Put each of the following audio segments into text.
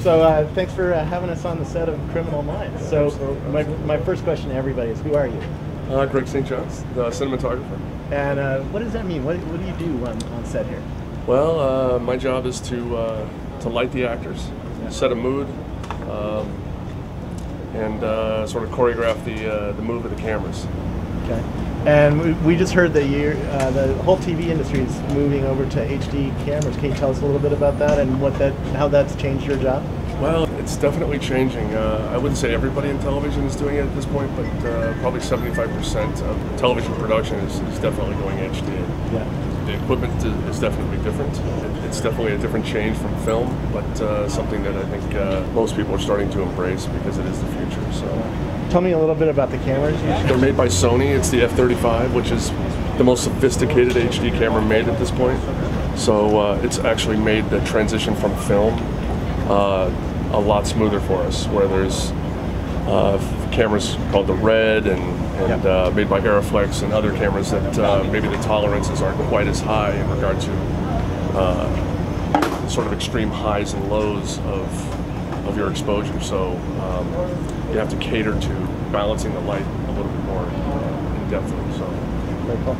So thanks for having us on the set of Criminal Minds. So my first question to everybody is, who are you? Greg St. John's, the cinematographer. And what does that mean? What do you do on set here? Well, my job is to light the actors, set a mood, and sort of choreograph the move of the cameras. Okay. And we just heard that the whole TV industry is moving over to HD cameras. Can you tell us a little bit about that and how that's changed your job? Well, it's definitely changing. I wouldn't say everybody in television is doing it at this point, but probably 75% of television production is definitely going HD. Yeah. The equipment is definitely different. It's definitely a different change from film, but something that I think most people are starting to embrace because it is the future. So. Tell me a little bit about the cameras. They're made by Sony. It's the F-35, which is the most sophisticated HD camera made at this point. So it's actually made the transition from film a lot smoother for us, where there's cameras called the Red and made by Aeroflex and other cameras that maybe the tolerances aren't quite as high in regard to sort of extreme highs and lows of your exposure. So you have to cater to balancing the light a little bit more in depth. So. Very cool.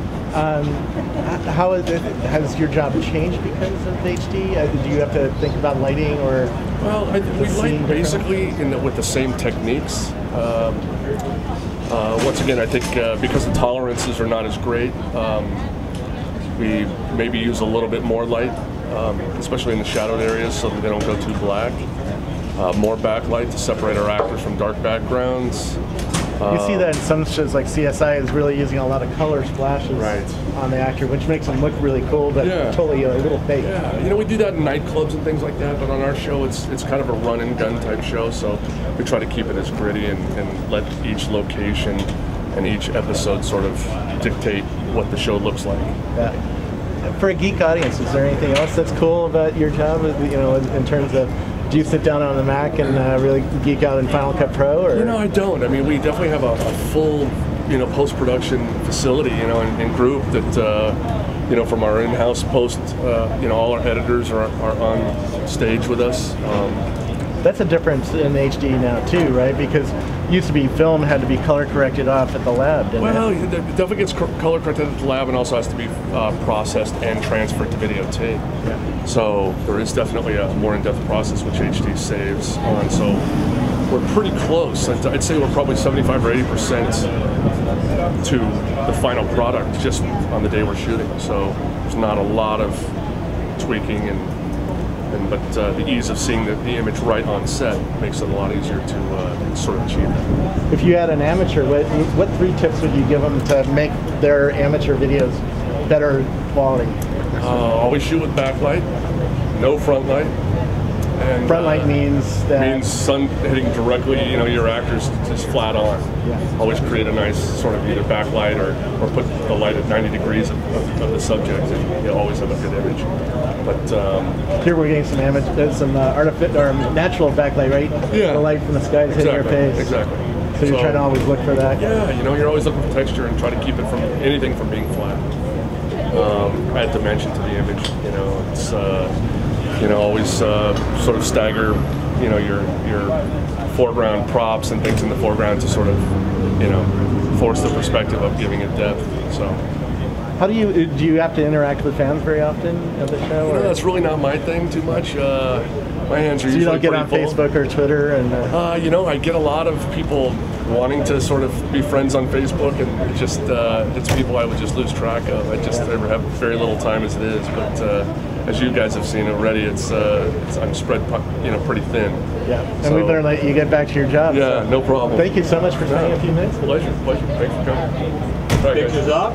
How has your job changed because of HD? Do you have to think about lighting or? Well, we light basically with the same techniques. Once again, I think because the tolerances are not as great, we maybe use a little bit more light, especially in the shadowed areas, so that they don't go too black. More backlight to separate our actors from dark backgrounds. You see that in some shows like CSI is really using a lot of color splashes on the actor, which makes them look really cool, but totally a little fake. Yeah, you know, we do that in nightclubs and things like that, but on our show it's kind of a run and gun type show, so we try to keep it as gritty and let each location and each episode sort of dictate what the show looks like. Yeah. For a geek audience, is there anything else that's cool about your job, you know, in terms of, do you sit down on the Mac and really geek out in Final Cut Pro? Or? You know, I don't. I mean, we definitely have a full, you know, post-production facility, you know, and group that, you know, from our in-house post, you know, all our editors are on stage with us. That's a difference in HD now too, right? Because it used to be film had to be color corrected off at the lab, didn't it definitely gets color corrected at the lab and also has to be processed and transferred to videotape. Yeah. So there is definitely a more in-depth process which HD saves on. So we're pretty close. I'd say we're probably 75 or 80% to the final product just on the day we're shooting. So there's not a lot of tweaking but the ease of seeing the image right on set makes it a lot easier to sort of achieve that. If you had an amateur, what 3 tips would you give them to make their amateur videos better quality? Always shoot with backlight, no front light. And front light means that means sun hitting directly, you know, your actors just flat on. Yeah. Always create a nice sort of either backlight or put the light at 90 degrees of the subject, and you'll always have a good image. But here we're getting some artificial or natural backlight, right? Yeah. The light from the sky is hitting your face. Exactly. So you're trying to always look for that. Yeah, you know, you're always looking for texture and try to keep it from anything from being flat. Add dimension to the image. You know, it's you know, always sort of stagger, you know, your foreground props and things in the foreground to sort of, you know, force the perspective of giving it depth. So. How do you have to interact with fans very often of the show? No, that's really not my thing too much. My hands are usually you don't get on full. Facebook or Twitter and. You know, I get a lot of people wanting to sort of be friends on Facebook, and just it's people I would just lose track of. I just ever have very little time as it is, but as you guys have seen already, I'm spread, you know, pretty thin. Yeah, and we better let you get back to your job. Yeah, so. No problem. Thank you so much for spending a few minutes. Pleasure. Thanks for coming. All right, Pictures guys. up.